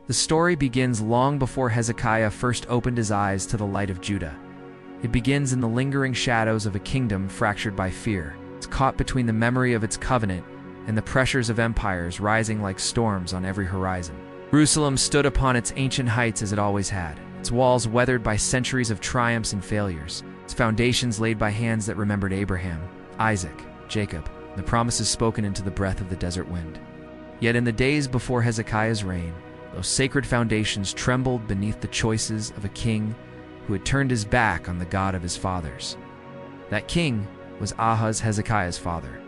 The story begins long before Hezekiah first opened his eyes to the light of Judah. It begins in the lingering shadows of a kingdom fractured by fear. It's caught between the memory of its covenant and the pressures of empires rising like storms on every horizon. Jerusalem stood upon its ancient heights as it always had, its walls weathered by centuries of triumphs and failures, its foundations laid by hands that remembered Abraham, Isaac, Jacob, and the promises spoken into the breath of the desert wind. Yet in the days before Hezekiah's reign, those sacred foundations trembled beneath the choices of a king who had turned his back on the God of his fathers. That king was Ahaz, Hezekiah's father.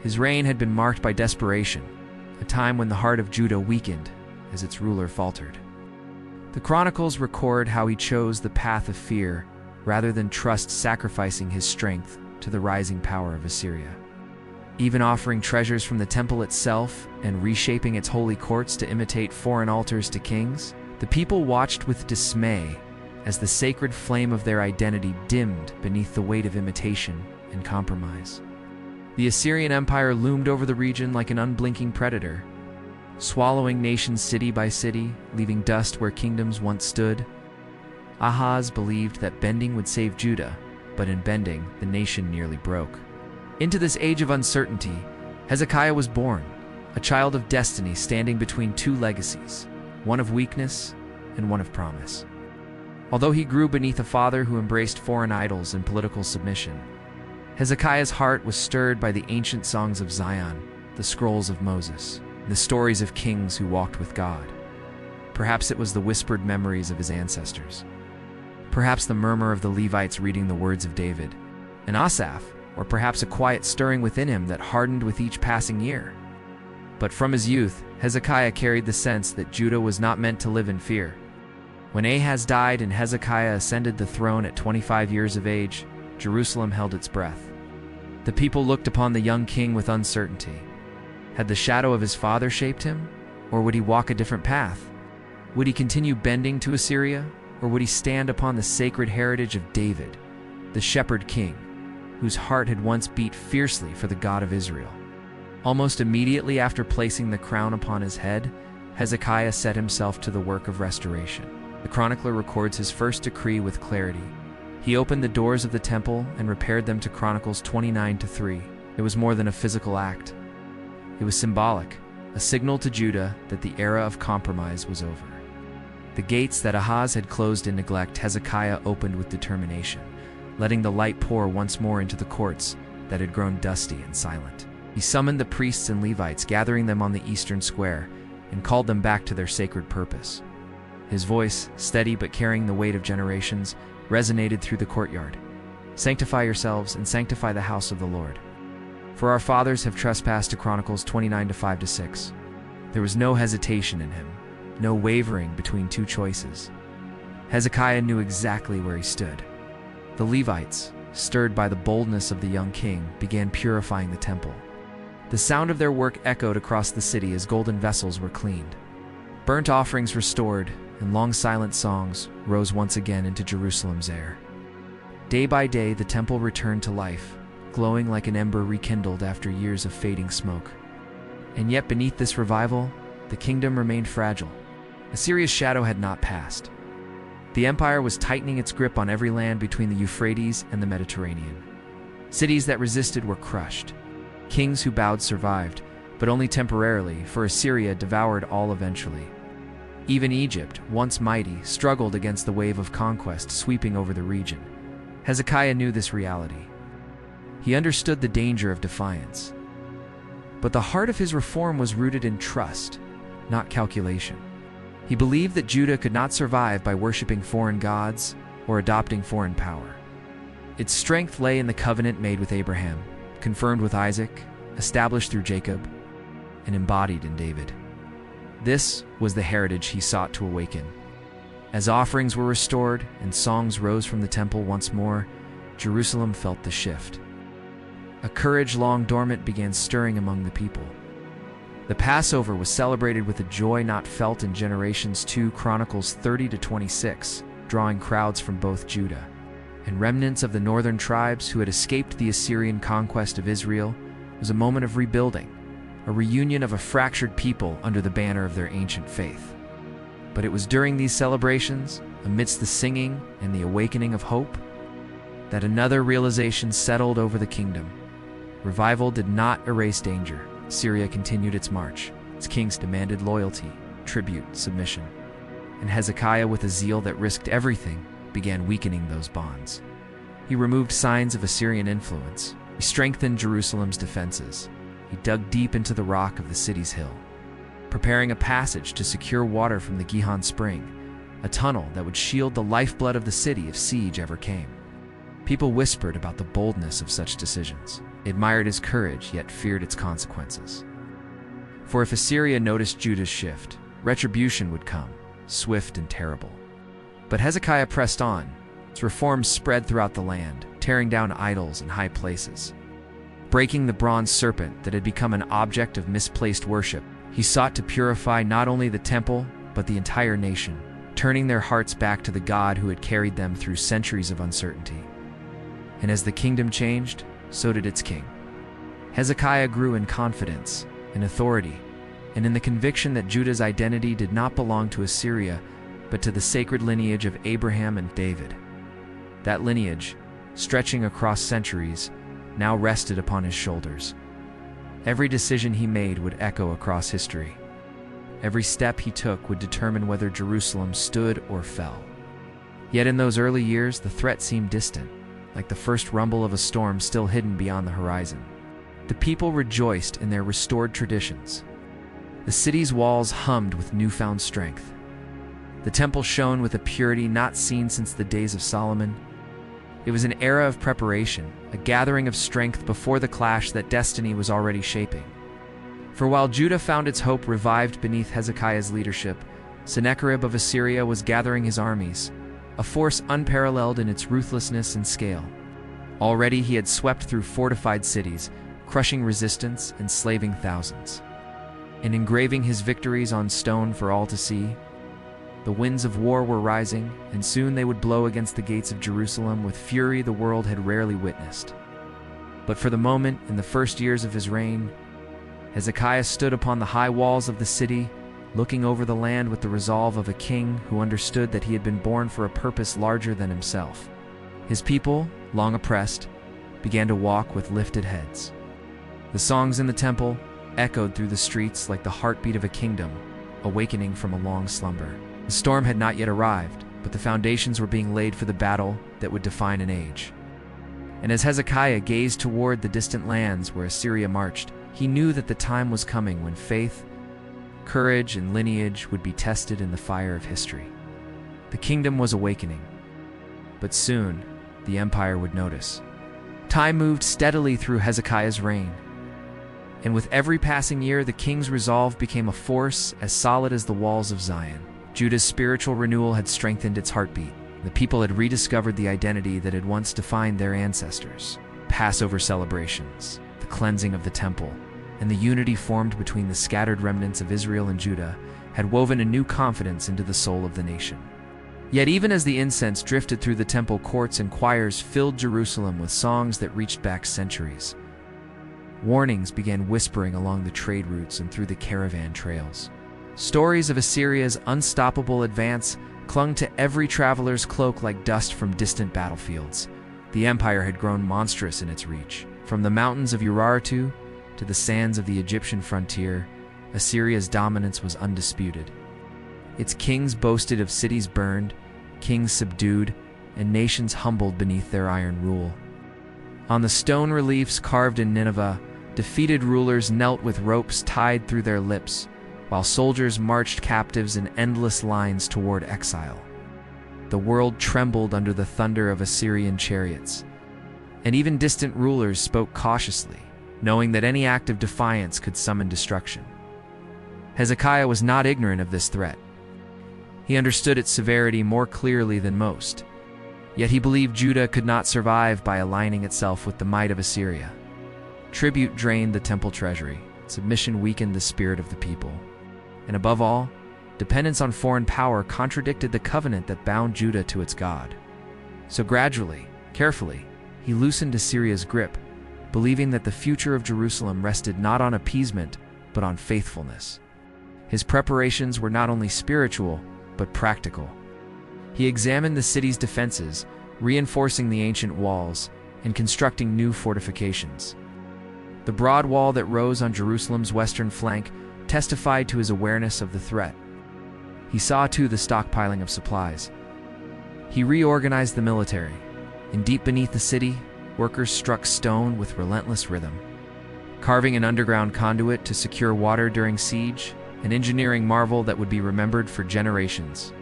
His reign had been marked by desperation, a time when the heart of Judah weakened as its ruler faltered. The Chronicles record how he chose the path of fear rather than trust, sacrificing his strength to the rising power of Assyria. Even offering treasures from the temple itself and reshaping its holy courts to imitate foreign altars to kings, the people watched with dismay as the sacred flame of their identity dimmed beneath the weight of imitation and compromise. The Assyrian Empire loomed over the region like an unblinking predator, swallowing nations city by city, leaving dust where kingdoms once stood. Ahaz believed that bending would save Judah, but in bending, the nation nearly broke. Into this age of uncertainty, Hezekiah was born, a child of destiny standing between two legacies, one of weakness and one of promise. Although he grew beneath a father who embraced foreign idols and political submission, Hezekiah's heart was stirred by the ancient songs of Zion, the scrolls of Moses, and the stories of kings who walked with God. Perhaps it was the whispered memories of his ancestors. Perhaps the murmur of the Levites reading the words of David and Asaph, or perhaps a quiet stirring within him that hardened with each passing year. But from his youth, Hezekiah carried the sense that Judah was not meant to live in fear. When Ahaz died and Hezekiah ascended the throne at 25 years of age, Jerusalem held its breath. The people looked upon the young king with uncertainty. Had the shadow of his father shaped him, or would he walk a different path? Would he continue bending to Assyria, or would he stand upon the sacred heritage of David, the shepherd king, whose heart had once beat fiercely for the God of Israel? Almost immediately after placing the crown upon his head, Hezekiah set himself to the work of restoration. The chronicler records his first decree with clarity. He opened the doors of the temple and repaired them to Chronicles 29:3. It was more than a physical act. It was symbolic, a signal to Judah that the era of compromise was over. The gates that Ahaz had closed in neglect, Hezekiah opened with determination, letting the light pour once more into the courts that had grown dusty and silent. He summoned the priests and Levites, gathering them on the eastern square, and called them back to their sacred purpose. His voice, steady but carrying the weight of generations, resonated through the courtyard. "Sanctify yourselves and sanctify the house of the Lord. For our fathers have trespassed," to Chronicles 29:5-6. There was no hesitation in him, no wavering between two choices. Hezekiah knew exactly where he stood. The Levites, stirred by the boldness of the young king, began purifying the temple. The sound of their work echoed across the city as golden vessels were cleaned. Burnt offerings restored, and long silent songs rose once again into Jerusalem's air. Day by day, the temple returned to life, glowing like an ember rekindled after years of fading smoke. And yet beneath this revival, the kingdom remained fragile. Assyria's shadow had not passed. The empire was tightening its grip on every land between the Euphrates and the Mediterranean. Cities that resisted were crushed. Kings who bowed survived, but only temporarily, for Assyria devoured all eventually. Even Egypt, once mighty, struggled against the wave of conquest sweeping over the region. Hezekiah knew this reality. He understood the danger of defiance. But the heart of his reform was rooted in trust, not calculation. He believed that Judah could not survive by worshiping foreign gods or adopting foreign power. Its strength lay in the covenant made with Abraham, confirmed with Isaac, established through Jacob, and embodied in David. This was the heritage he sought to awaken. As offerings were restored and songs rose from the temple once more, Jerusalem felt the shift. A courage long dormant began stirring among the people. The Passover was celebrated with a joy not felt in generations. 2 Chronicles 30-26, drawing crowds from both Judah and remnants of the northern tribes who had escaped the Assyrian conquest of Israel. Was a moment of rebuilding, a reunion of a fractured people under the banner of their ancient faith. But it was during these celebrations, amidst the singing and the awakening of hope, that another realization settled over the kingdom. Revival did not erase danger. Syria continued its march. Its kings demanded loyalty, tribute, submission. And Hezekiah, with a zeal that risked everything, began weakening those bonds. He removed signs of Assyrian influence. He strengthened Jerusalem's defenses. He dug deep into the rock of the city's hill, preparing a passage to secure water from the Gihon spring, a tunnel that would shield the lifeblood of the city if siege ever came. People whispered about the boldness of such decisions, admired his courage, yet feared its consequences. For if Assyria noticed Judah's shift, retribution would come, swift and terrible. But Hezekiah pressed on. Its reforms spread throughout the land, tearing down idols and high places. Breaking the bronze serpent that had become an object of misplaced worship, he sought to purify not only the temple, but the entire nation, turning their hearts back to the God who had carried them through centuries of uncertainty. And as the kingdom changed, so did its king. Hezekiah grew in confidence, in authority, and in the conviction that Judah's identity did not belong to Assyria, but to the sacred lineage of Abraham and David. That lineage, stretching across centuries, now rested upon his shoulders. Every decision he made would echo across history. Every step he took would determine whether Jerusalem stood or fell. Yet in those early years, the threat seemed distant, like the first rumble of a storm still hidden beyond the horizon. The people rejoiced in their restored traditions. The city's walls hummed with newfound strength. The temple shone with a purity not seen since the days of Solomon. It was an era of preparation, a gathering of strength before the clash that destiny was already shaping. For while Judah found its hope revived beneath Hezekiah's leadership, Sennacherib of Assyria was gathering his armies, a force unparalleled in its ruthlessness and scale. Already he had swept through fortified cities, crushing resistance, enslaving thousands. And engraving his victories on stone for all to see. The winds of war were rising, and soon they would blow against the gates of Jerusalem with fury the world had rarely witnessed. But for the moment, in the first years of his reign, Hezekiah stood upon the high walls of the city, looking over the land with the resolve of a king who understood that he had been born for a purpose larger than himself. His people, long oppressed, began to walk with lifted heads. The songs in the temple echoed through the streets like the heartbeat of a kingdom, awakening from a long slumber. The storm had not yet arrived, but the foundations were being laid for the battle that would define an age. And as Hezekiah gazed toward the distant lands where Assyria marched, he knew that the time was coming when faith, courage, and lineage would be tested in the fire of history. The kingdom was awakening, but soon the empire would notice. Time moved steadily through Hezekiah's reign, and with every passing year the king's resolve became a force as solid as the walls of Zion. Judah's spiritual renewal had strengthened its heartbeat. The people had rediscovered the identity that had once defined their ancestors. Passover celebrations, the cleansing of the temple, and the unity formed between the scattered remnants of Israel and Judah had woven a new confidence into the soul of the nation. Yet even as the incense drifted through the temple courts and choirs filled Jerusalem with songs that reached back centuries, warnings began whispering along the trade routes and through the caravan trails. Stories of Assyria's unstoppable advance clung to every traveler's cloak like dust from distant battlefields. The empire had grown monstrous in its reach. From the mountains of Urartu to the sands of the Egyptian frontier, Assyria's dominance was undisputed. Its kings boasted of cities burned, kings subdued, and nations humbled beneath their iron rule. On the stone reliefs carved in Nineveh, defeated rulers knelt with ropes tied through their lips, while soldiers marched captives in endless lines toward exile. The world trembled under the thunder of Assyrian chariots, and even distant rulers spoke cautiously, knowing that any act of defiance could summon destruction. Hezekiah was not ignorant of this threat. He understood its severity more clearly than most, yet he believed Judah could not survive by aligning itself with the might of Assyria. Tribute drained the temple treasury, submission weakened the spirit of the people, and above all, dependence on foreign power contradicted the covenant that bound Judah to its God. So gradually, carefully, he loosened Assyria's grip, believing that the future of Jerusalem rested not on appeasement, but on faithfulness. His preparations were not only spiritual, but practical. He examined the city's defenses, reinforcing the ancient walls and constructing new fortifications. The broad wall that rose on Jerusalem's western flank testified to his awareness of the threat. He saw, too, the stockpiling of supplies. He reorganized the military. And deep beneath the city, workers struck stone with relentless rhythm, carving an underground conduit to secure water during siege, an engineering marvel that would be remembered for generations.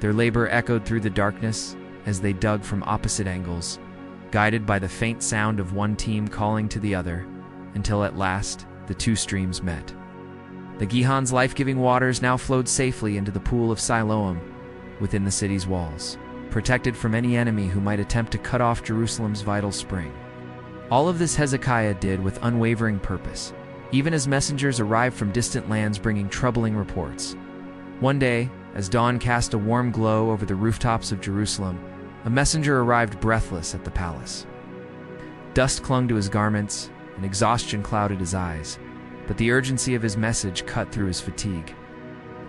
Their labor echoed through the darkness as they dug from opposite angles, guided by the faint sound of one team calling to the other, until at last the two streams met. The Gihon's life-giving waters now flowed safely into the pool of Siloam within the city's walls, protected from any enemy who might attempt to cut off Jerusalem's vital spring. All of this Hezekiah did with unwavering purpose, even as messengers arrived from distant lands bringing troubling reports. One day, as dawn cast a warm glow over the rooftops of Jerusalem, a messenger arrived breathless at the palace. Dust clung to his garments, and exhaustion clouded his eyes, but the urgency of his message cut through his fatigue.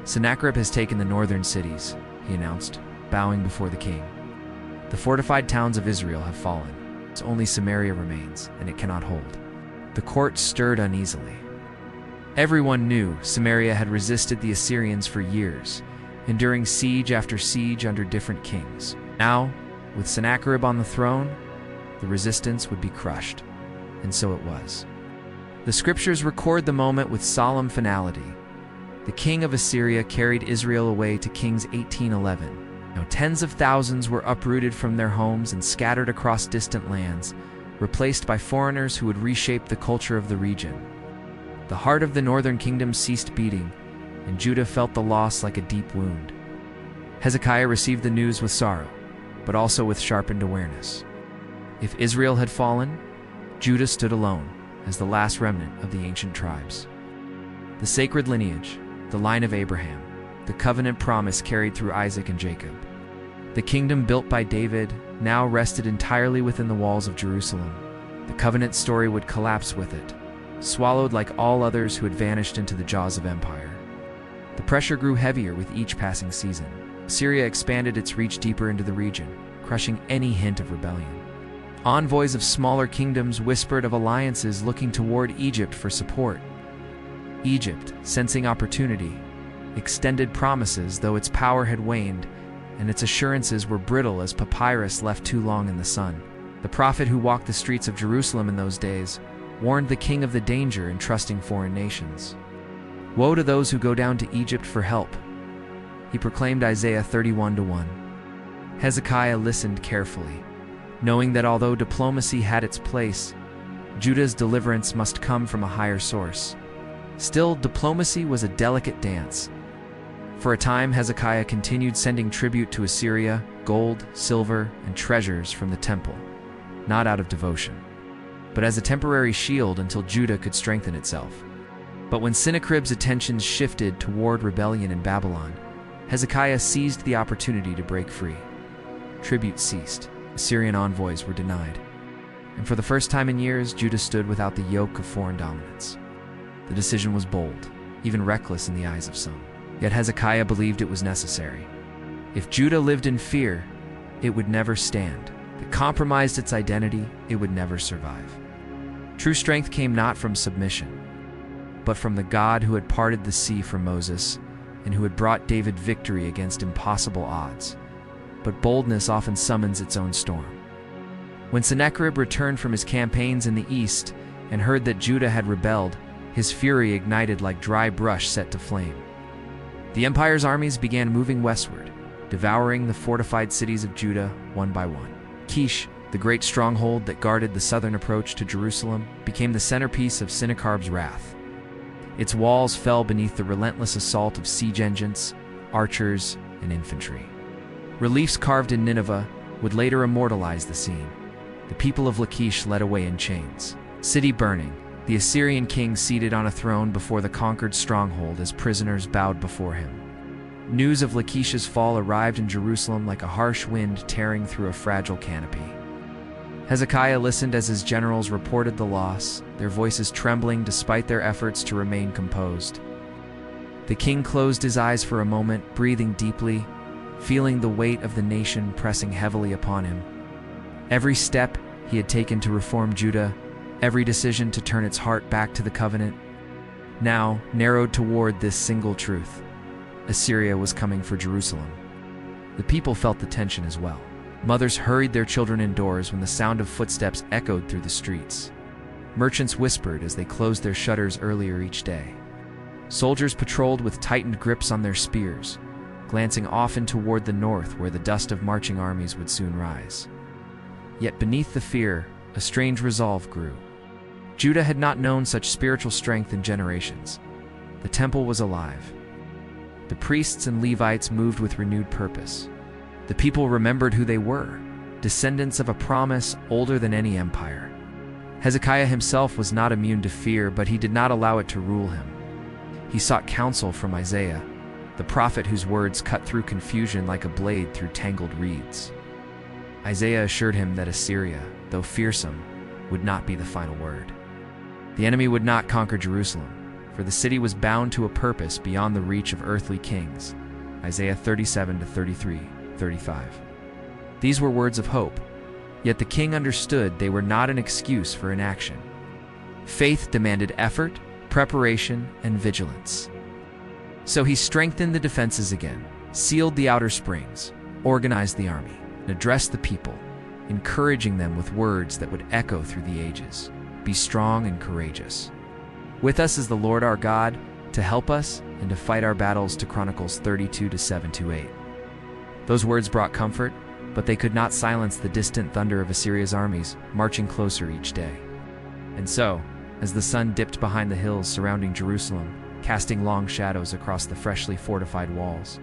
"Sennacherib has taken the northern cities," he announced, bowing before the king. "The fortified towns of Israel have fallen. Only Samaria remains, and it cannot hold." The court stirred uneasily. Everyone knew Samaria had resisted the Assyrians for years, enduring siege after siege under different kings. Now, with Sennacherib on the throne, the resistance would be crushed, and so it was. The scriptures record the moment with solemn finality. The king of Assyria carried Israel away to Kings 18:11. Now tens of thousands were uprooted from their homes and scattered across distant lands, replaced by foreigners who would reshape the culture of the region. The heart of the northern kingdom ceased beating, and Judah felt the loss like a deep wound. Hezekiah received the news with sorrow, but also with sharpened awareness. If Israel had fallen, Judah stood alone as the last remnant of the ancient tribes. The sacred lineage, the line of Abraham, the covenant promise carried through Isaac and Jacob. The kingdom built by David now rested entirely within the walls of Jerusalem. The covenant story would collapse with it, swallowed like all others who had vanished into the jaws of empire. The pressure grew heavier with each passing season. Assyria expanded its reach deeper into the region, crushing any hint of rebellion. Envoys of smaller kingdoms whispered of alliances looking toward Egypt for support. Egypt, sensing opportunity, extended promises though its power had waned, and its assurances were brittle as papyrus left too long in the sun. The prophet who walked the streets of Jerusalem in those days warned the king of the danger in trusting foreign nations. "Woe to those who go down to Egypt for help," he proclaimed Isaiah 31:1. Hezekiah listened carefully, knowing that although diplomacy had its place, Judah's deliverance must come from a higher source. Still, diplomacy was a delicate dance. For a time, Hezekiah continued sending tribute to Assyria, gold, silver, and treasures from the temple, not out of devotion, but as a temporary shield until Judah could strengthen itself. But when Sennacherib's attentions shifted toward rebellion in Babylon, Hezekiah seized the opportunity to break free. Tribute ceased. Assyrian envoys were denied. And for the first time in years, Judah stood without the yoke of foreign dominance. The decision was bold, even reckless in the eyes of some. Yet Hezekiah believed it was necessary. If Judah lived in fear, it would never stand. If it compromised its identity, it would never survive. True strength came not from submission, but from the God who had parted the sea for Moses and who had brought David victory against impossible odds. But boldness often summons its own storm. When Sennacherib returned from his campaigns in the east and heard that Judah had rebelled, his fury ignited like dry brush set to flame. The empire's armies began moving westward, devouring the fortified cities of Judah one by one. Kish, the great stronghold that guarded the southern approach to Jerusalem, became the centerpiece of Sennacherib's wrath. Its walls fell beneath the relentless assault of siege engines, archers, and infantry. Reliefs carved in Nineveh would later immortalize the scene. The people of Lachish led away in chains. City burning, the Assyrian king seated on a throne before the conquered stronghold as prisoners bowed before him. News of Lachish's fall arrived in Jerusalem like a harsh wind tearing through a fragile canopy. Hezekiah listened as his generals reported the loss, their voices trembling despite their efforts to remain composed. The king closed his eyes for a moment, breathing deeply, feeling the weight of the nation pressing heavily upon him. Every step he had taken to reform Judah, every decision to turn its heart back to the covenant, now narrowed toward this single truth: Assyria was coming for Jerusalem. The people felt the tension as well. Mothers hurried their children indoors when the sound of footsteps echoed through the streets. Merchants whispered as they closed their shutters earlier each day. Soldiers patrolled with tightened grips on their spears, glancing often toward the north where the dust of marching armies would soon rise. Yet beneath the fear, a strange resolve grew. Judah had not known such spiritual strength in generations. The temple was alive. The priests and Levites moved with renewed purpose. The people remembered who they were, descendants of a promise older than any empire. Hezekiah himself was not immune to fear, but he did not allow it to rule him. He sought counsel from Isaiah, the prophet whose words cut through confusion like a blade through tangled reeds. Isaiah assured him that Assyria, though fearsome, would not be the final word. The enemy would not conquer Jerusalem, for the city was bound to a purpose beyond the reach of earthly kings. Isaiah 37-35. These were words of hope, yet the king understood they were not an excuse for inaction. Faith demanded effort, preparation, and vigilance. So he strengthened the defenses again, sealed the outer springs, organized the army, and addressed the people, encouraging them with words that would echo through the ages. Be strong and courageous. With us is the Lord our God, to help us and to fight our battles. To Chronicles 32-7-8. Those words brought comfort, but they could not silence the distant thunder of Assyria's armies, marching closer each day. And so, as the sun dipped behind the hills surrounding Jerusalem, casting long shadows across the freshly fortified walls,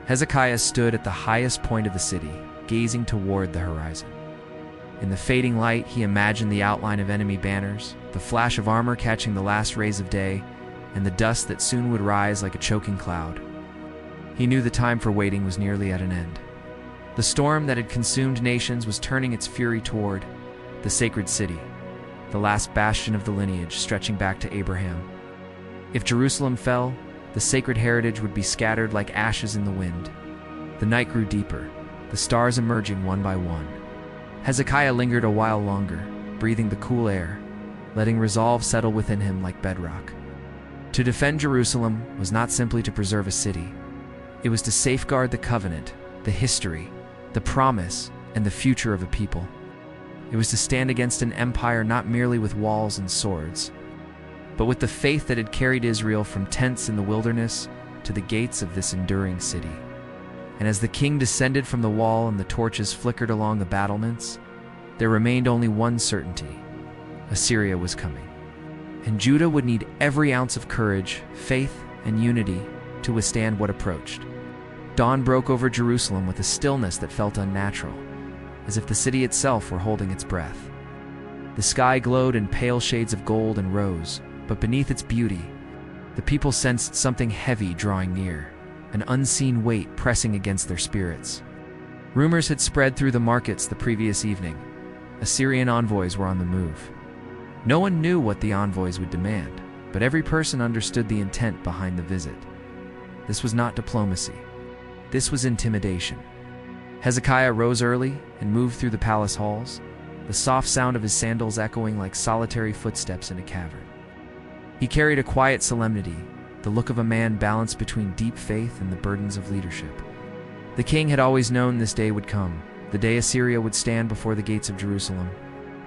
Hezekiah stood at the highest point of the city, gazing toward the horizon. In the fading light, he imagined the outline of enemy banners, the flash of armor catching the last rays of day, and the dust that soon would rise like a choking cloud. He knew the time for waiting was nearly at an end. The storm that had consumed nations was turning its fury toward the sacred city, the last bastion of the lineage stretching back to Abraham. If Jerusalem fell, the sacred heritage would be scattered like ashes in the wind. The night grew deeper, the stars emerging one by one. Hezekiah lingered a while longer, breathing the cool air, letting resolve settle within him like bedrock. To defend Jerusalem was not simply to preserve a city. It was to safeguard the covenant, the history, the promise, and the future of a people. It was to stand against an empire not merely with walls and swords, but with the faith that had carried Israel from tents in the wilderness to the gates of this enduring city. And as the king descended from the wall and the torches flickered along the battlements, there remained only one certainty: Assyria was coming. And Judah would need every ounce of courage, faith, and unity to withstand what approached. Dawn broke over Jerusalem with a stillness that felt unnatural, as if the city itself were holding its breath. The sky glowed in pale shades of gold and rose, but beneath its beauty, the people sensed something heavy drawing near, an unseen weight pressing against their spirits. Rumors had spread through the markets the previous evening. Assyrian envoys were on the move. No one knew what the envoys would demand, but every person understood the intent behind the visit. This was not diplomacy. This was intimidation. Hezekiah rose early and moved through the palace halls, the soft sound of his sandals echoing like solitary footsteps in a cavern. He carried a quiet solemnity, the look of a man balanced between deep faith and the burdens of leadership. The king had always known this day would come, the day Assyria would stand before the gates of Jerusalem.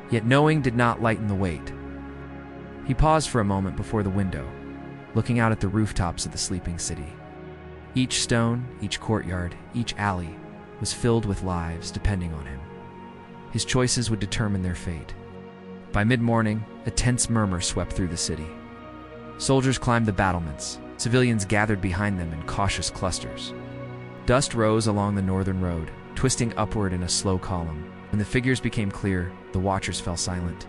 Yet knowing did not lighten the weight. He paused for a moment before the window, looking out at the rooftops of the sleeping city. Each stone, each courtyard, each alley was filled with lives depending on him. His choices would determine their fate. By mid-morning, a tense murmur swept through the city. Soldiers climbed the battlements. Civilians gathered behind them in cautious clusters. Dust rose along the northern road, twisting upward in a slow column. When the figures became clear, the watchers fell silent.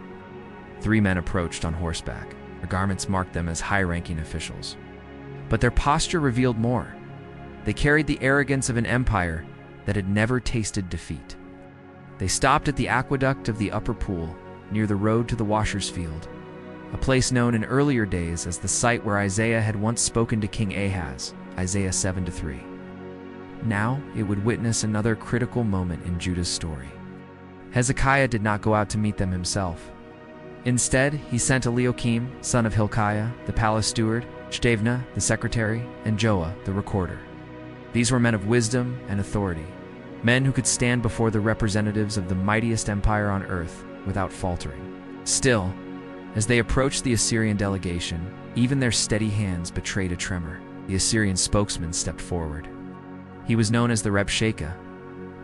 3 men approached on horseback. Their garments marked them as high-ranking officials. But their posture revealed more. They carried the arrogance of an empire that had never tasted defeat. They stopped at the aqueduct of the upper pool, near the road to the washer's field. a place known in earlier days as the site where Isaiah had once spoken to King Ahaz, Isaiah 7-3. Now it would witness another critical moment in Judah's story. Hezekiah did not go out to meet them himself. Instead, he sent Eliakim, son of Hilkiah, the palace steward, Shtevna, the secretary, and Joah, the recorder. These were men of wisdom and authority, men who could stand before the representatives of the mightiest empire on earth without faltering. Still, as they approached the Assyrian delegation, even their steady hands betrayed a tremor. The Assyrian spokesman stepped forward. He was known as the Rabshakeh,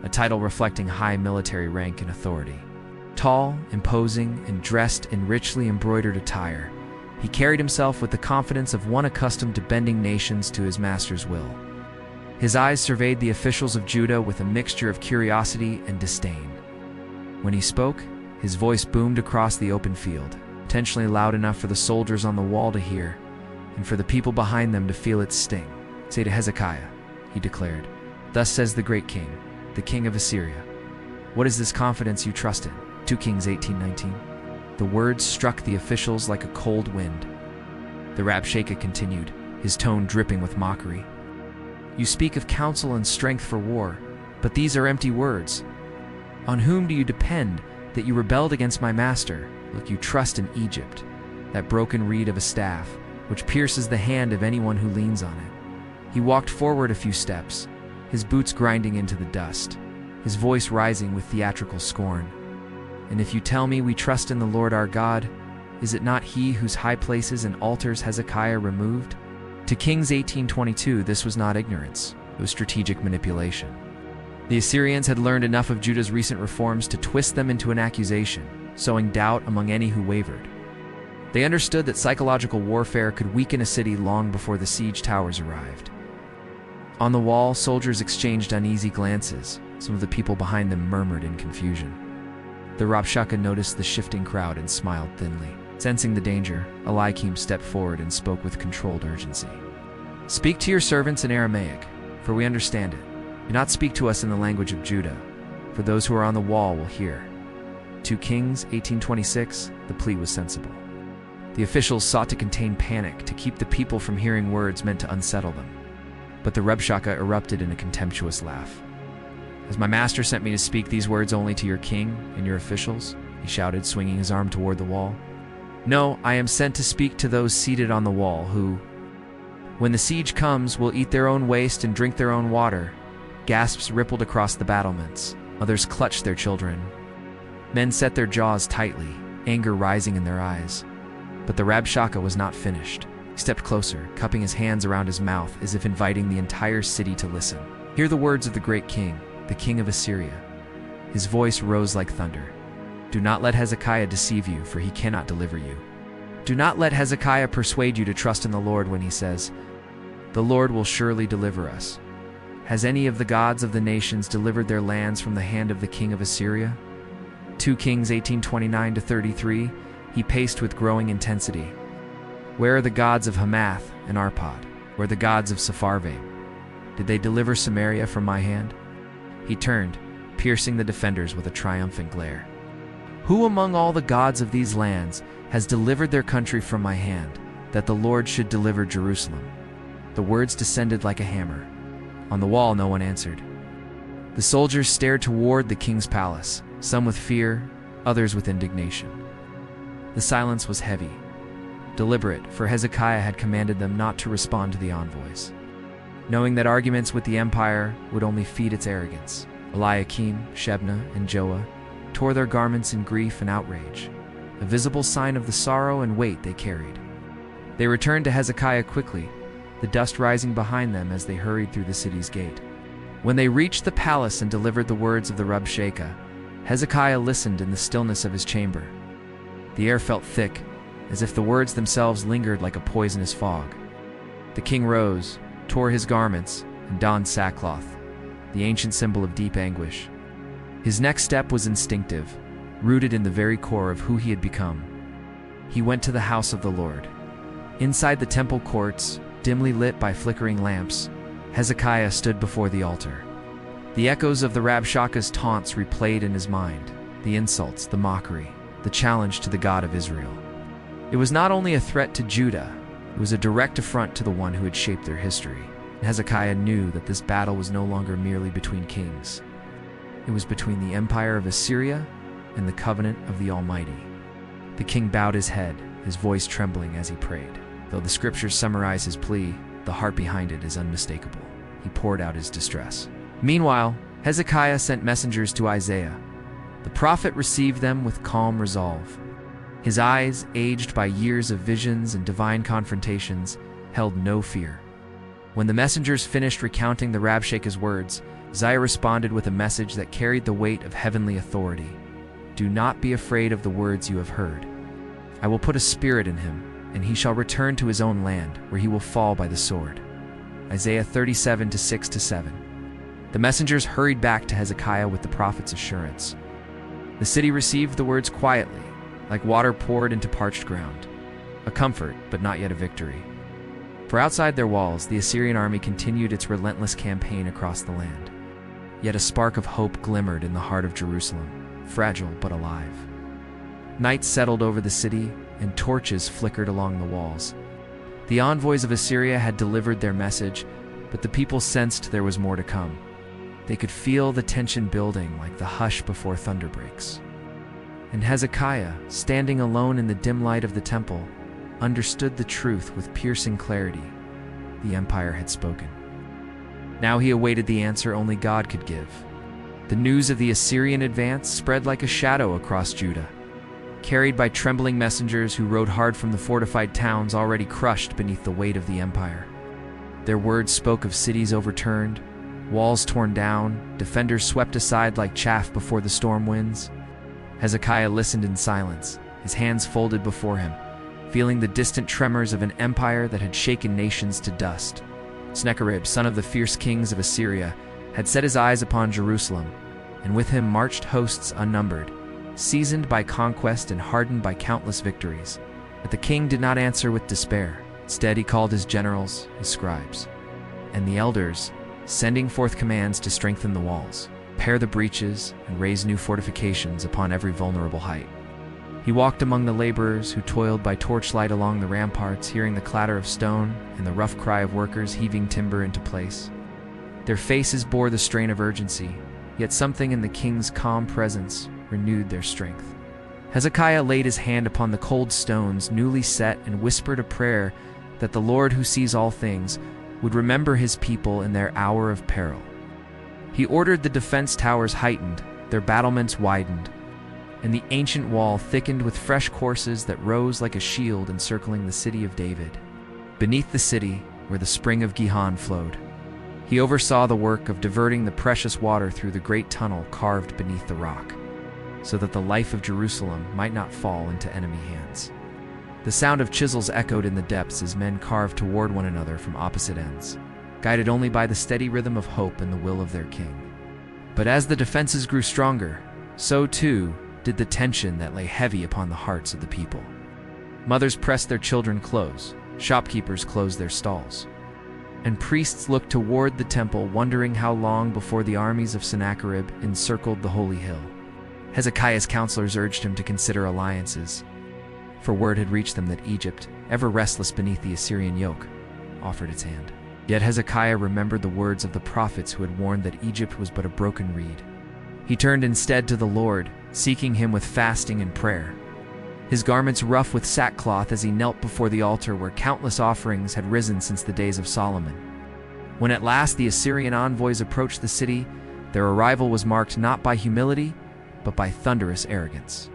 a title reflecting high military rank and authority. Tall, imposing, and dressed in richly embroidered attire, he carried himself with the confidence of one accustomed to bending nations to his master's will. His eyes surveyed the officials of Judah with a mixture of curiosity and disdain. When he spoke, his voice boomed across the open field, intentionally loud enough for the soldiers on the wall to hear, and for the people behind them to feel its sting. "Say to Hezekiah," he declared, "Thus says the great king, the king of Assyria. What is this confidence you trust in?" 2 Kings 18:19. The words struck the officials like a cold wind. The Rabshakeh continued, his tone dripping with mockery. "You speak of counsel and strength for war, but these are empty words. On whom do you depend that you rebelled against my master? Look, you trust in Egypt, that broken reed of a staff, which pierces the hand of anyone who leans on it." He walked forward a few steps, his boots grinding into the dust, his voice rising with theatrical scorn. "And if you tell me we trust in the Lord our God, is it not he whose high places and altars Hezekiah removed?" To Kings 18:22, this was not ignorance, it was strategic manipulation. The Assyrians had learned enough of Judah's recent reforms to twist them into an accusation, sowing doubt among any who wavered. They understood that psychological warfare could weaken a city long before the siege towers arrived. On the wall, soldiers exchanged uneasy glances. Some of the people behind them murmured in confusion. The Rabshakeh noticed the shifting crowd and smiled thinly. Sensing the danger, Eliakim stepped forward and spoke with controlled urgency. "Speak to your servants in Aramaic, for we understand it. Do not speak to us in the language of Judah, for those who are on the wall will hear." 2 Kings 18:26, the plea was sensible. The officials sought to contain panic, to keep the people from hearing words meant to unsettle them. But the Rabshakeh erupted in a contemptuous laugh. "Has my master sent me to speak these words only to your king and your officials?" he shouted, swinging his arm toward the wall. "No, I am sent to speak to those seated on the wall who, when the siege comes, will eat their own waste and drink their own water." Gasps rippled across the battlements. Others clutched their children. Men set their jaws tightly, anger rising in their eyes. But the Rabshakeh was not finished. He stepped closer, cupping his hands around his mouth as if inviting the entire city to listen. "Hear the words of the great king, the king of Assyria." His voice rose like thunder. "Do not let Hezekiah deceive you, for he cannot deliver you. Do not let Hezekiah persuade you to trust in the Lord when he says, 'The Lord will surely deliver us.' Has any of the gods of the nations delivered their lands from the hand of the king of Assyria?" 2 Kings 18:29-33, he paced with growing intensity. "Where are the gods of Hamath and Arpad? Where are the gods of Sepharvaim? Did they deliver Samaria from my hand?" He turned, piercing the defenders with a triumphant glare. "Who among all the gods of these lands has delivered their country from my hand, that the Lord should deliver Jerusalem?" The words descended like a hammer. On the wall, no one answered. The soldiers stared toward the king's palace, some with fear, others with indignation. The silence was heavy, deliberate, for Hezekiah had commanded them not to respond to the envoys. Knowing that arguments with the empire would only feed its arrogance, Eliakim, Shebna, and Joah tore their garments in grief and outrage, a visible sign of the sorrow and weight they carried. They returned to Hezekiah quickly, the dust rising behind them as they hurried through the city's gate. When they reached the palace and delivered the words of the Rabshakeh, Hezekiah listened in the stillness of his chamber. The air felt thick, as if the words themselves lingered like a poisonous fog. The king rose, tore his garments, and donned sackcloth, the ancient symbol of deep anguish. His next step was instinctive, rooted in the very core of who he had become. He went to the house of the Lord. Inside the temple courts, dimly lit by flickering lamps, Hezekiah stood before the altar. The echoes of the Rabshakeh's taunts replayed in his mind, the insults, the mockery, the challenge to the God of Israel. It was not only a threat to Judah, it was a direct affront to the one who had shaped their history. And Hezekiah knew that this battle was no longer merely between kings. It was between the empire of Assyria and the covenant of the Almighty. The king bowed his head, his voice trembling as he prayed. Though the scriptures summarize his plea, the heart behind it is unmistakable. He poured out his distress. Meanwhile, Hezekiah sent messengers to Isaiah. The prophet received them with calm resolve. His eyes, aged by years of visions and divine confrontations, held no fear. When the messengers finished recounting the Rabshakeh's words, Isaiah responded with a message that carried the weight of heavenly authority. Do not be afraid of the words you have heard. I will put a spirit in him, and he shall return to his own land, where he will fall by the sword. Isaiah 37, 6-7. The messengers hurried back to Hezekiah with the prophet's assurance. The city received the words quietly, like water poured into parched ground. A comfort, but not yet a victory. For outside their walls, the Assyrian army continued its relentless campaign across the land. Yet a spark of hope glimmered in the heart of Jerusalem, fragile but alive. Night settled over the city, and torches flickered along the walls. The envoys of Assyria had delivered their message, but the people sensed there was more to come. They could feel the tension building like the hush before thunder breaks. And Hezekiah, standing alone in the dim light of the temple, understood the truth with piercing clarity. The empire had spoken. Now he awaited the answer only God could give. The news of the Assyrian advance spread like a shadow across Judah, carried by trembling messengers who rode hard from the fortified towns already crushed beneath the weight of the empire. Their words spoke of cities overturned, walls torn down, defenders swept aside like chaff before the storm winds. Hezekiah listened in silence, his hands folded before him, feeling the distant tremors of an empire that had shaken nations to dust. Sennacherib, son of the fierce kings of Assyria, had set his eyes upon Jerusalem, and with him marched hosts unnumbered, seasoned by conquest and hardened by countless victories. But the king did not answer with despair. Instead, he called his generals, his scribes, and the elders, sending forth commands to strengthen the walls, repair the breaches, and raise new fortifications upon every vulnerable height. He walked among the laborers who toiled by torchlight along the ramparts, hearing the clatter of stone and the rough cry of workers heaving timber into place. Their faces bore the strain of urgency, yet something in the king's calm presence renewed their strength. Hezekiah laid his hand upon the cold stones newly set and whispered a prayer that the Lord who sees all things would remember his people in their hour of peril. He ordered the defense towers heightened, their battlements widened, and the ancient wall thickened with fresh courses that rose like a shield encircling the city of David. Beneath the city, where the spring of Gihon flowed, he oversaw the work of diverting the precious water through the great tunnel carved beneath the rock, so that the life of Jerusalem might not fall into enemy hands. The sound of chisels echoed in the depths as men carved toward one another from opposite ends, guided only by the steady rhythm of hope and the will of their king. But as the defenses grew stronger, so too did the tension that lay heavy upon the hearts of the people. Mothers pressed their children close, shopkeepers closed their stalls, and priests looked toward the temple, wondering how long before the armies of Sennacherib encircled the holy hill. Hezekiah's counselors urged him to consider alliances, for word had reached them that Egypt, ever restless beneath the Assyrian yoke, offered its hand. Yet Hezekiah remembered the words of the prophets who had warned that Egypt was but a broken reed. He turned instead to the Lord, seeking him with fasting and prayer, his garments rough with sackcloth as he knelt before the altar where countless offerings had risen since the days of Solomon. When at last the Assyrian envoys approached the city, their arrival was marked not by humility, but by thunderous arrogance.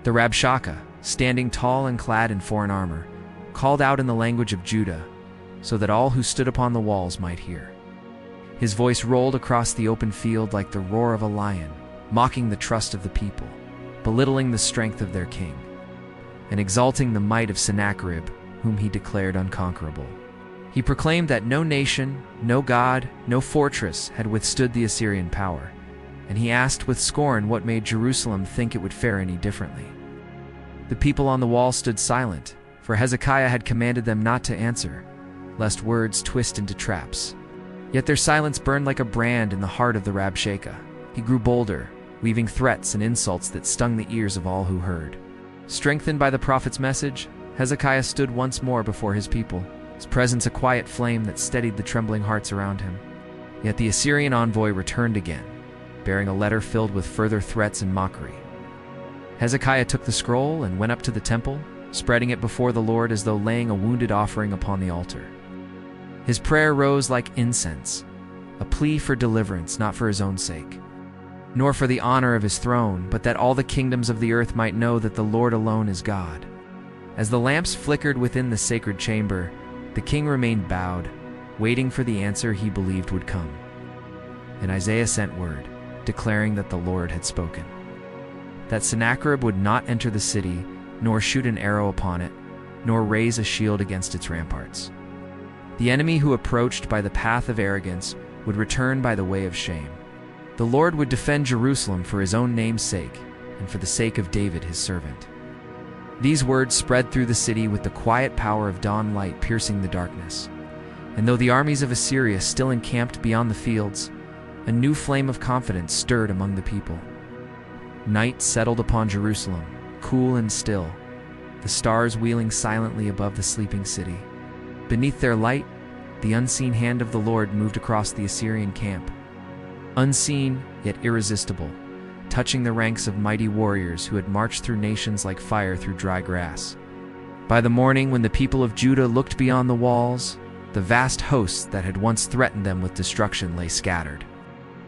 The Rabshakeh, standing tall and clad in foreign armor, called out in the language of Judah, so that all who stood upon the walls might hear. His voice rolled across the open field like the roar of a lion, mocking the trust of the people, belittling the strength of their king, and exalting the might of Sennacherib, whom he declared unconquerable. He proclaimed that no nation, no god, no fortress had withstood the Assyrian power, and he asked with scorn what made Jerusalem think it would fare any differently. The people on the wall stood silent, for Hezekiah had commanded them not to answer, lest words twist into traps. Yet their silence burned like a brand in the heart of the Rabshakeh. He grew bolder, weaving threats and insults that stung the ears of all who heard. Strengthened by the prophet's message, Hezekiah stood once more before his people, his presence a quiet flame that steadied the trembling hearts around him. Yet the Assyrian envoy returned again, bearing a letter filled with further threats and mockery. Hezekiah took the scroll and went up to the temple, spreading it before the Lord as though laying a wounded offering upon the altar. His prayer rose like incense, a plea for deliverance not for his own sake, nor for the honor of his throne, but that all the kingdoms of the earth might know that the Lord alone is God. As the lamps flickered within the sacred chamber, the king remained bowed, waiting for the answer he believed would come. And Isaiah sent word, declaring that the Lord had spoken, that Sennacherib would not enter the city, nor shoot an arrow upon it, nor raise a shield against its ramparts. The enemy who approached by the path of arrogance would return by the way of shame. The Lord would defend Jerusalem for his own name's sake, and for the sake of David his servant. These words spread through the city with the quiet power of dawn light piercing the darkness. And though the armies of Assyria still encamped beyond the fields, a new flame of confidence stirred among the people. Night settled upon Jerusalem, cool and still, the stars wheeling silently above the sleeping city. Beneath their light, the unseen hand of the Lord moved across the Assyrian camp. Unseen, yet irresistible, touching the ranks of mighty warriors who had marched through nations like fire through dry grass. By the morning, when the people of Judah looked beyond the walls, the vast hosts that had once threatened them with destruction lay scattered,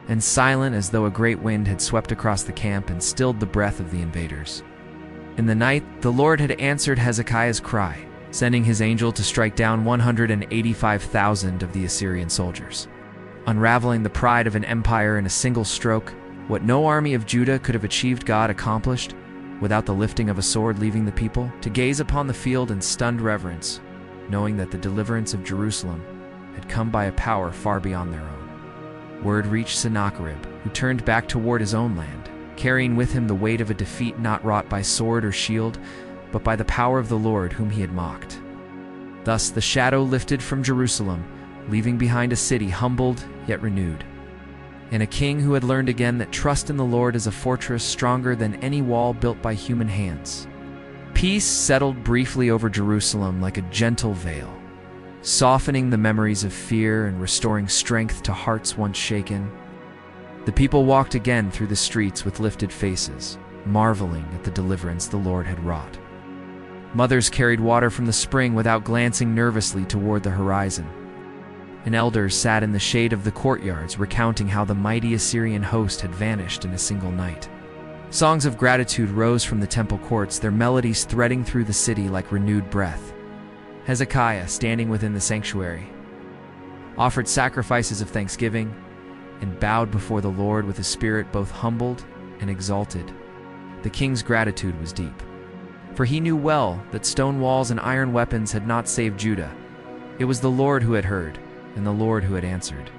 and silent as though a great wind had swept across the camp and stilled the breath of the invaders. In the night, the Lord had answered Hezekiah's cry, sending his angel to strike down 185,000 of the Assyrian soldiers, unraveling the pride of an empire in a single stroke. What no army of Judah could have achieved, God accomplished, without the lifting of a sword, leaving the people to gaze upon the field in stunned reverence, knowing that the deliverance of Jerusalem had come by a power far beyond their own. Word reached Sennacherib, who turned back toward his own land, carrying with him the weight of a defeat not wrought by sword or shield, but by the power of the Lord whom he had mocked. Thus the shadow lifted from Jerusalem, leaving behind a city humbled yet renewed, and a king who had learned again that trust in the Lord is a fortress stronger than any wall built by human hands. Peace settled briefly over Jerusalem like a gentle veil, softening the memories of fear and restoring strength to hearts once shaken. The people walked again through the streets with lifted faces, marveling at the deliverance the Lord had wrought. Mothers carried water from the spring without glancing nervously toward the horizon, and elders sat in the shade of the courtyards recounting how the mighty Assyrian host had vanished in a single night. Songs of gratitude rose from the temple courts, their melodies threading through the city like renewed breath. Hezekiah, standing within the sanctuary, offered sacrifices of thanksgiving and bowed before the Lord with a spirit both humbled and exalted. The king's gratitude was deep, for he knew well that stone walls and iron weapons had not saved Judah. It was the Lord who had heard, and the Lord who had answered.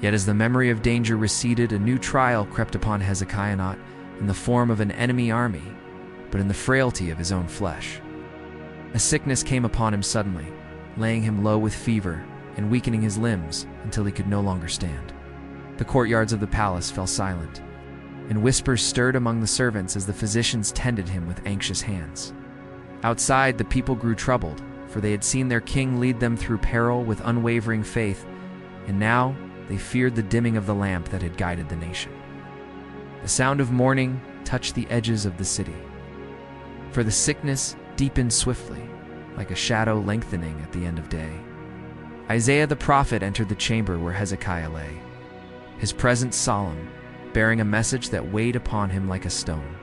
Yet as the memory of danger receded, a new trial crept upon Hezekiah, not in the form of an enemy army, but in the frailty of his own flesh. A sickness came upon him suddenly, laying him low with fever and weakening his limbs until he could no longer stand. The courtyards of the palace fell silent, and whispers stirred among the servants as the physicians tended him with anxious hands. Outside, the people grew troubled, for they had seen their king lead them through peril with unwavering faith, and now they feared the dimming of the lamp that had guided the nation. The sound of mourning touched the edges of the city, for the sickness deepened swiftly, like a shadow lengthening at the end of day. Isaiah the prophet entered the chamber where Hezekiah lay, his presence solemn, bearing a message that weighed upon him like a stone.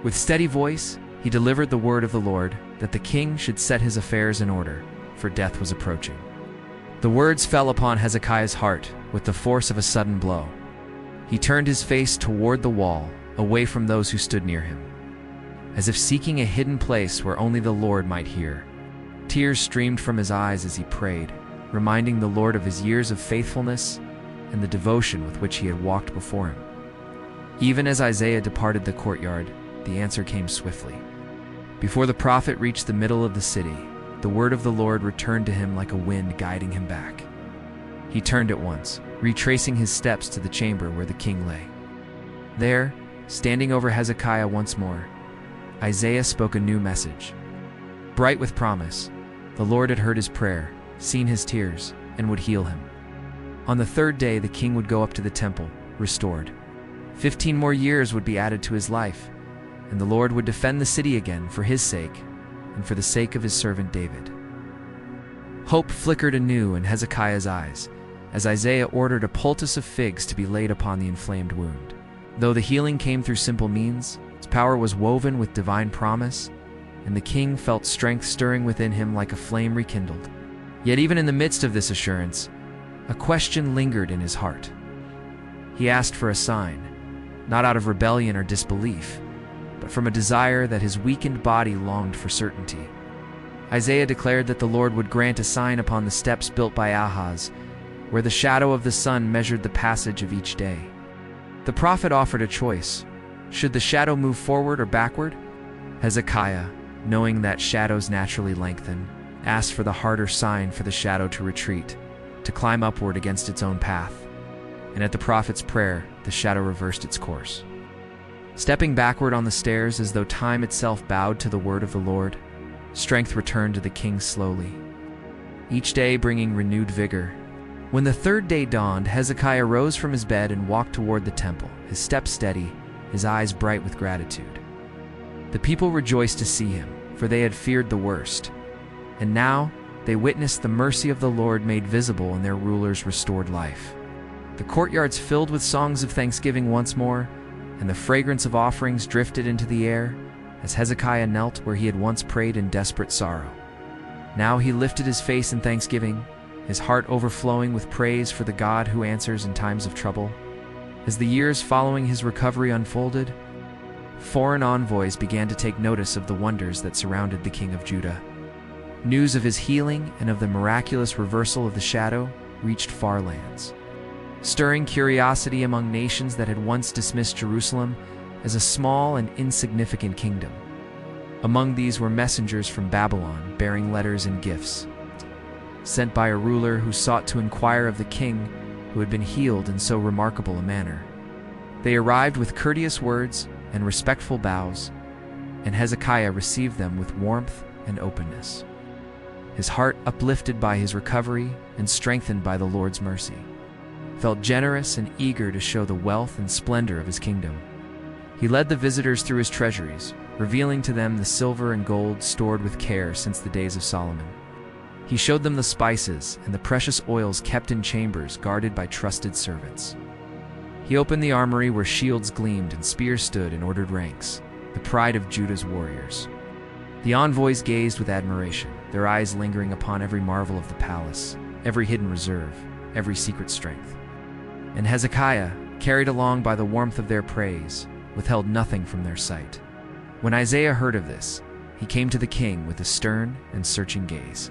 With steady voice, he delivered the word of the Lord, that the king should set his affairs in order, for death was approaching. The words fell upon Hezekiah's heart with the force of a sudden blow. He turned his face toward the wall, away from those who stood near him, as if seeking a hidden place where only the Lord might hear. Tears streamed from his eyes as he prayed, reminding the Lord of his years of faithfulness and the devotion with which he had walked before him. Even as Isaiah departed the courtyard, the answer came swiftly. Before the prophet reached the middle of the city, the word of the Lord returned to him like a wind guiding him back. He turned at once, retracing his steps to the chamber where the king lay. There, standing over Hezekiah once more, Isaiah spoke a new message. Bright with promise, the Lord had heard his prayer, seen his tears, and would heal him. On the third day, the king would go up to the temple, restored. 15 more years would be added to his life, and the Lord would defend the city again for his sake and for the sake of his servant David. Hope flickered anew in Hezekiah's eyes as Isaiah ordered a poultice of figs to be laid upon the inflamed wound. Though the healing came through simple means, its power was woven with divine promise, and the king felt strength stirring within him like a flame rekindled. Yet even in the midst of this assurance, a question lingered in his heart. He asked for a sign, not out of rebellion or disbelief, but from a desire that his weakened body longed for certainty. Isaiah declared that the Lord would grant a sign upon the steps built by Ahaz, where the shadow of the sun measured the passage of each day. The prophet offered a choice. Should the shadow move forward or backward? Hezekiah, knowing that shadows naturally lengthen, asked for the harder sign for the shadow to retreat, to climb upward against its own path. And at the prophet's prayer, the shadow reversed its course. Stepping backward on the stairs as though time itself bowed to the word of the Lord, strength returned to the king slowly, each day bringing renewed vigor. When the third day dawned, Hezekiah rose from his bed and walked toward the temple, his steps steady, his eyes bright with gratitude. The people rejoiced to see him, for they had feared the worst. And now they witnessed the mercy of the Lord made visible in their ruler's restored life. The courtyards filled with songs of thanksgiving once more, and the fragrance of offerings drifted into the air as Hezekiah knelt where he had once prayed in desperate sorrow. Now he lifted his face in thanksgiving, his heart overflowing with praise for the God who answers in times of trouble. As the years following his recovery unfolded, foreign envoys began to take notice of the wonders that surrounded the king of Judah. News of his healing and of the miraculous reversal of the shadow reached far lands, stirring curiosity among nations that had once dismissed Jerusalem as a small and insignificant kingdom. Among these were messengers from Babylon bearing letters and gifts, sent by a ruler who sought to inquire of the king who had been healed in so remarkable a manner. They arrived with courteous words and respectful bows, and Hezekiah received them with warmth and openness, his heart uplifted by his recovery and strengthened by the Lord's mercy. Felt generous and eager to show the wealth and splendor of his kingdom. He led the visitors through his treasuries, revealing to them the silver and gold stored with care since the days of Solomon. He showed them the spices and the precious oils kept in chambers guarded by trusted servants. He opened the armory where shields gleamed and spears stood in ordered ranks, the pride of Judah's warriors. The envoys gazed with admiration, their eyes lingering upon every marvel of the palace, every hidden reserve, every secret strength. And Hezekiah, carried along by the warmth of their praise, withheld nothing from their sight. When Isaiah heard of this, he came to the king with a stern and searching gaze.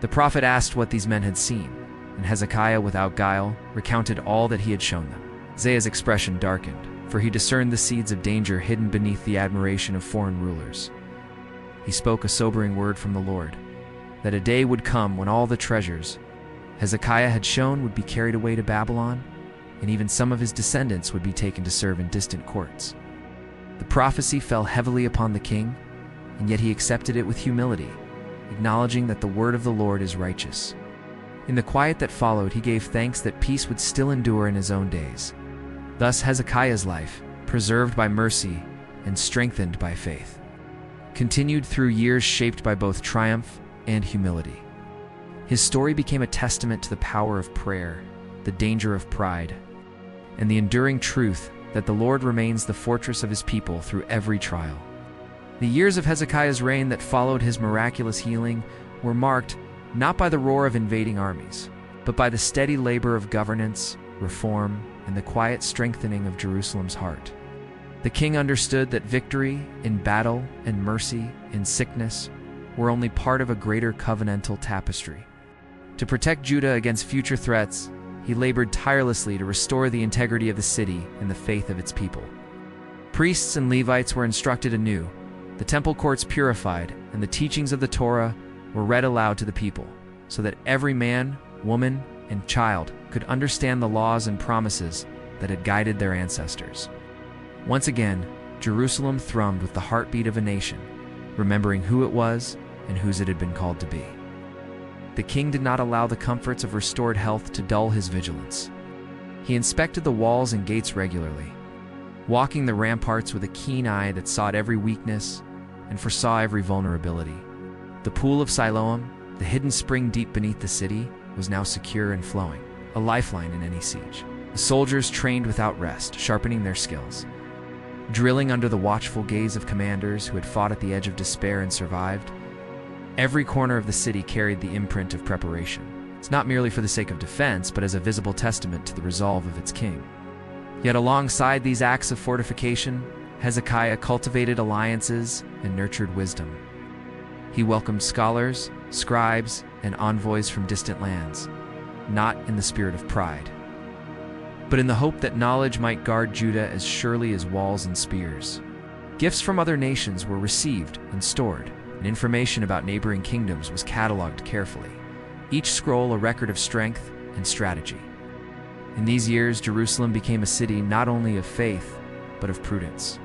The prophet asked what these men had seen, and Hezekiah, without guile, recounted all that he had shown them. Isaiah's expression darkened, for he discerned the seeds of danger hidden beneath the admiration of foreign rulers. He spoke a sobering word from the Lord, that a day would come when all the treasures Hezekiah had shown would be carried away to Babylon, and even some of his descendants would be taken to serve in distant courts. The prophecy fell heavily upon the king, and yet he accepted it with humility, acknowledging that the word of the Lord is righteous. In the quiet that followed, he gave thanks that peace would still endure in his own days. Thus Hezekiah's life, preserved by mercy and strengthened by faith, continued through years shaped by both triumph and humility. His story became a testament to the power of prayer, the danger of pride, and the enduring truth that the Lord remains the fortress of his people through every trial. The years of Hezekiah's reign that followed his miraculous healing were marked not by the roar of invading armies, but by the steady labor of governance, reform, and the quiet strengthening of Jerusalem's heart. The king understood that victory in battle and mercy in sickness were only part of a greater covenantal tapestry. To protect Judah against future threats, he labored tirelessly to restore the integrity of the city and the faith of its people. Priests and Levites were instructed anew, the temple courts purified, and the teachings of the Torah were read aloud to the people, so that every man, woman, and child could understand the laws and promises that had guided their ancestors. Once again, Jerusalem thrummed with the heartbeat of a nation, remembering who it was and whose it had been called to be. The king did not allow the comforts of restored health to dull his vigilance. He inspected the walls and gates regularly, walking the ramparts with a keen eye that sought every weakness and foresaw every vulnerability. The pool of Siloam, the hidden spring deep beneath the city, was now secure and flowing, a lifeline in any siege. The soldiers trained without rest, sharpening their skills, drilling under the watchful gaze of commanders who had fought at the edge of despair and survived. Every corner of the city carried the imprint of preparation. It's not merely for the sake of defense, but as a visible testament to the resolve of its king. Yet alongside these acts of fortification, Hezekiah cultivated alliances and nurtured wisdom. He welcomed scholars, scribes, and envoys from distant lands, not in the spirit of pride, but in the hope that knowledge might guard Judah as surely as walls and spears. Gifts from other nations were received and stored, and information about neighboring kingdoms was cataloged carefully, each scroll a record of strength and strategy. In these years, Jerusalem became a city not only of faith, but of prudence,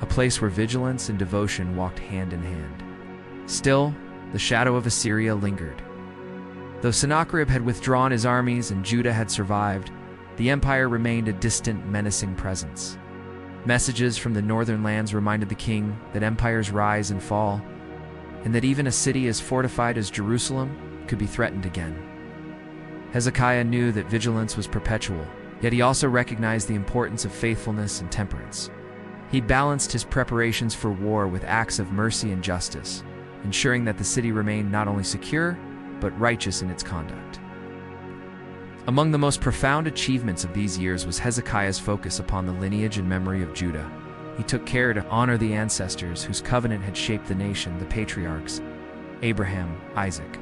a place where vigilance and devotion walked hand in hand. Still, the shadow of Assyria lingered. Though Sennacherib had withdrawn his armies and Judah had survived, the empire remained a distant, menacing presence. Messages from the northern lands reminded the king that empires rise and fall, and that even a city as fortified as Jerusalem could be threatened again. Hezekiah knew that vigilance was perpetual, yet he also recognized the importance of faithfulness and temperance. He balanced his preparations for war with acts of mercy and justice, ensuring that the city remained not only secure, but righteous in its conduct. Among the most profound achievements of these years was Hezekiah's focus upon the lineage and memory of Judah. He took care to honor the ancestors whose covenant had shaped the nation, the patriarchs, Abraham, Isaac,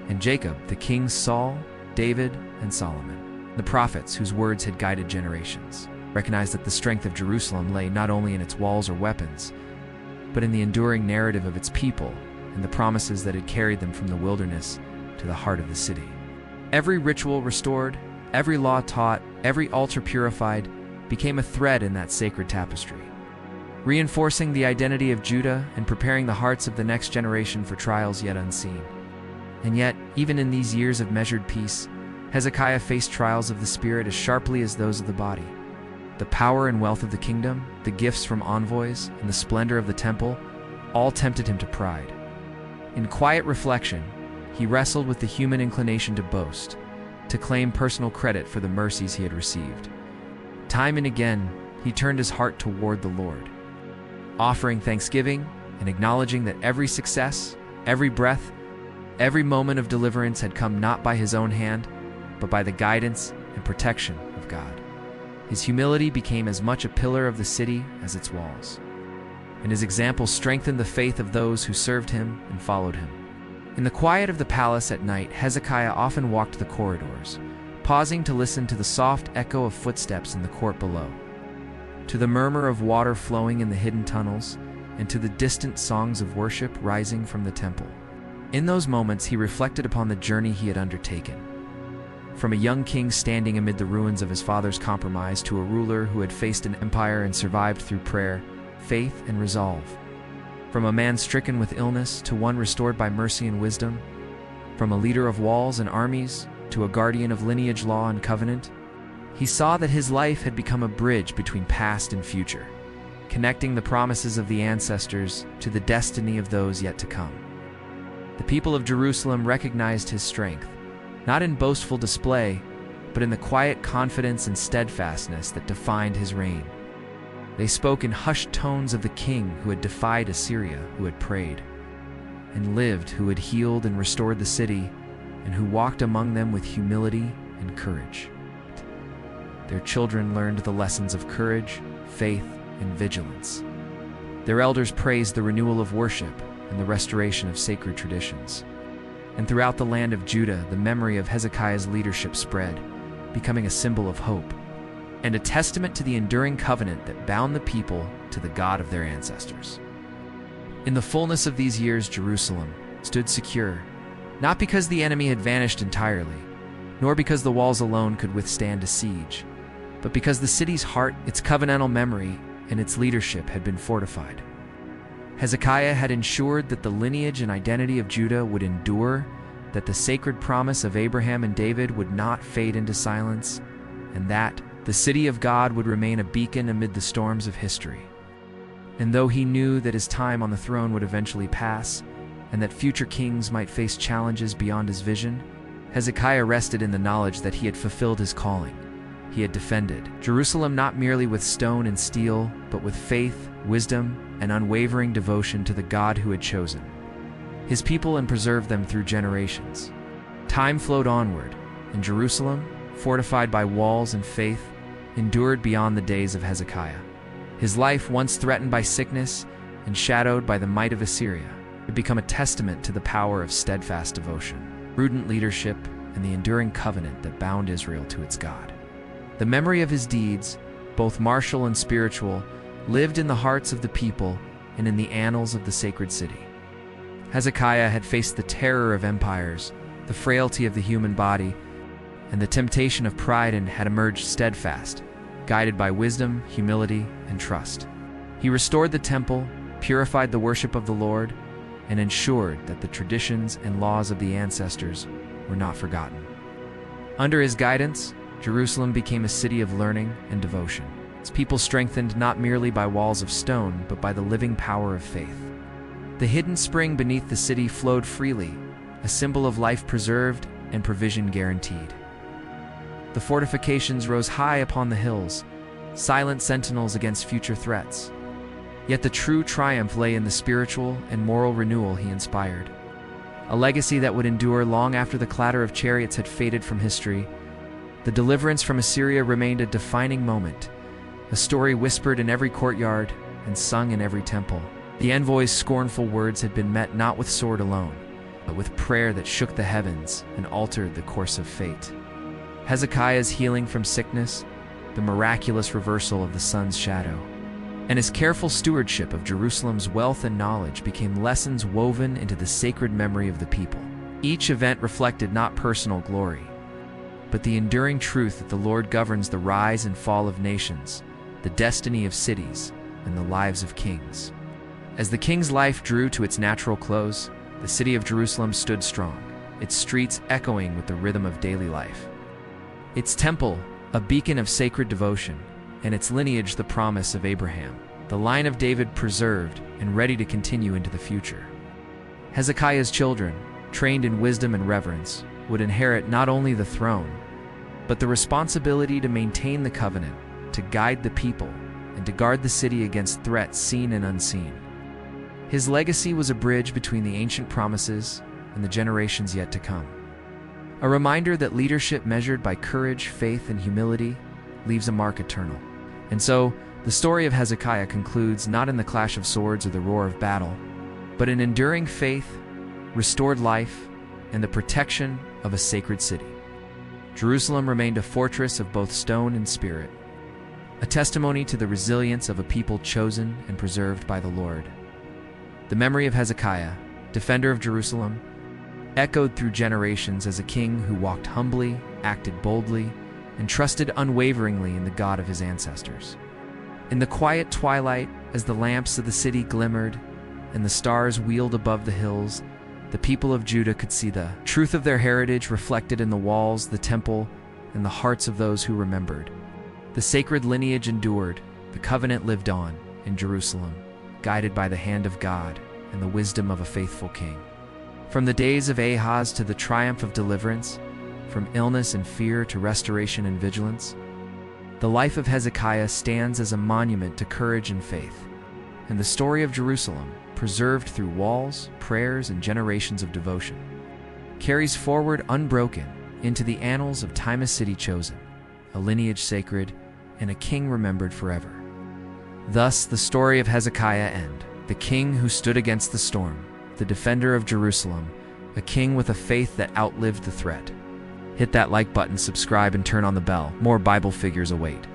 and Jacob, the kings Saul, David, and Solomon, the prophets whose words had guided generations. Recognized that the strength of Jerusalem lay not only in its walls or weapons, but in the enduring narrative of its people and the promises that had carried them from the wilderness to the heart of the city. Every ritual restored, every law taught, every altar purified became a thread in that sacred tapestry, reinforcing the identity of Judah and preparing the hearts of the next generation for trials yet unseen. And yet, even in these years of measured peace, Hezekiah faced trials of the spirit as sharply as those of the body. The power and wealth of the kingdom, the gifts from envoys, and the splendor of the temple all tempted him to pride. In quiet reflection, he wrestled with the human inclination to boast, to claim personal credit for the mercies he had received. Time and again, he turned his heart toward the Lord, offering thanksgiving and acknowledging that every success, every breath, every moment of deliverance had come not by his own hand, but by the guidance and protection of God. His humility became as much a pillar of the city as its walls, and his example strengthened the faith of those who served him and followed him. In the quiet of the palace at night, Hezekiah often walked the corridors, pausing to listen to the soft echo of footsteps in the court below, to the murmur of water flowing in the hidden tunnels, and to the distant songs of worship rising from the temple. In those moments, he reflected upon the journey he had undertaken. From a young king standing amid the ruins of his father's compromise to a ruler who had faced an empire and survived through prayer, faith, and resolve. From a man stricken with illness to one restored by mercy and wisdom. From a leader of walls and armies to a guardian of lineage, law, and covenant. He saw that his life had become a bridge between past and future, connecting the promises of the ancestors to the destiny of those yet to come. The people of Jerusalem recognized his strength, not in boastful display, but in the quiet confidence and steadfastness that defined his reign. They spoke in hushed tones of the king who had defied Assyria, who had prayed and lived, who had healed and restored the city, and who walked among them with humility and courage. Their children learned the lessons of courage, faith, and vigilance. Their elders praised the renewal of worship and the restoration of sacred traditions. And throughout the land of Judah, the memory of Hezekiah's leadership spread, becoming a symbol of hope and a testament to the enduring covenant that bound the people to the God of their ancestors. In the fullness of these years, Jerusalem stood secure, not because the enemy had vanished entirely, nor because the walls alone could withstand a siege, but because the city's heart, its covenantal memory, and its leadership had been fortified. Hezekiah had ensured that the lineage and identity of Judah would endure, that the sacred promise of Abraham and David would not fade into silence, and that the city of God would remain a beacon amid the storms of history. And though he knew that his time on the throne would eventually pass, and that future kings might face challenges beyond his vision, Hezekiah rested in the knowledge that he had fulfilled his calling. He had defended Jerusalem not merely with stone and steel, but with faith, wisdom, and unwavering devotion to the God who had chosen his people and preserved them through generations. Time flowed onward, and Jerusalem, fortified by walls and faith, endured beyond the days of Hezekiah. His life, once threatened by sickness and shadowed by the might of Assyria, had become a testament to the power of steadfast devotion, prudent leadership, and the enduring covenant that bound Israel to its God. The memory of his deeds, both martial and spiritual, lived in the hearts of the people and in the annals of the sacred city. Hezekiah had faced the terror of empires, the frailty of the human body, and the temptation of pride, and had emerged steadfast, guided by wisdom, humility, and trust. He restored the temple, purified the worship of the Lord, and ensured that the traditions and laws of the ancestors were not forgotten. Under his guidance, Jerusalem became a city of learning and devotion. Its people strengthened not merely by walls of stone, but by the living power of faith. The hidden spring beneath the city flowed freely, a symbol of life preserved and provision guaranteed. The fortifications rose high upon the hills, silent sentinels against future threats. Yet the true triumph lay in the spiritual and moral renewal he inspired. A legacy that would endure long after the clatter of chariots had faded from history. The deliverance from Assyria remained a defining moment, a story whispered in every courtyard and sung in every temple. The envoy's scornful words had been met not with sword alone, but with prayer that shook the heavens and altered the course of fate. Hezekiah's healing from sickness, the miraculous reversal of the sun's shadow, and his careful stewardship of Jerusalem's wealth and knowledge became lessons woven into the sacred memory of the people. Each event reflected not personal glory, but the enduring truth that the Lord governs the rise and fall of nations, the destiny of cities, and the lives of kings. As the king's life drew to its natural close, the city of Jerusalem stood strong, its streets echoing with the rhythm of daily life. Its temple, a beacon of sacred devotion, and its lineage the promise of Abraham, the line of David preserved and ready to continue into the future. Hezekiah's children, trained in wisdom and reverence, would inherit not only the throne, but the responsibility to maintain the covenant, to guide the people, and to guard the city against threats seen and unseen. His legacy was a bridge between the ancient promises and the generations yet to come. A reminder that leadership measured by courage, faith, and humility leaves a mark eternal. And so, the story of Hezekiah concludes not in the clash of swords or the roar of battle, but in enduring faith, restored life, and the protection of a sacred city. Jerusalem remained a fortress of both stone and spirit, a testimony to the resilience of a people chosen and preserved by the Lord. The memory of Hezekiah, defender of Jerusalem, echoed through generations as a king who walked humbly, acted boldly, and trusted unwaveringly in the God of his ancestors. In the quiet twilight, as the lamps of the city glimmered and the stars wheeled above the hills, the people of Judah could see the truth of their heritage reflected in the walls, the temple, and the hearts of those who remembered. The sacred lineage endured, the covenant lived on in Jerusalem, guided by the hand of God and the wisdom of a faithful king. From the days of Ahaz to the triumph of deliverance, from illness and fear to restoration and vigilance, the life of Hezekiah stands as a monument to courage and faith, and the story of Jerusalem, preserved through walls, prayers, and generations of devotion, carries forward unbroken into the annals of time a city chosen, a lineage sacred, and a king remembered forever. Thus, the story of Hezekiah ends, the king who stood against the storm, the defender of Jerusalem, a king with a faith that outlived the threat. Hit that like button, subscribe, and turn on the bell. More Bible figures await.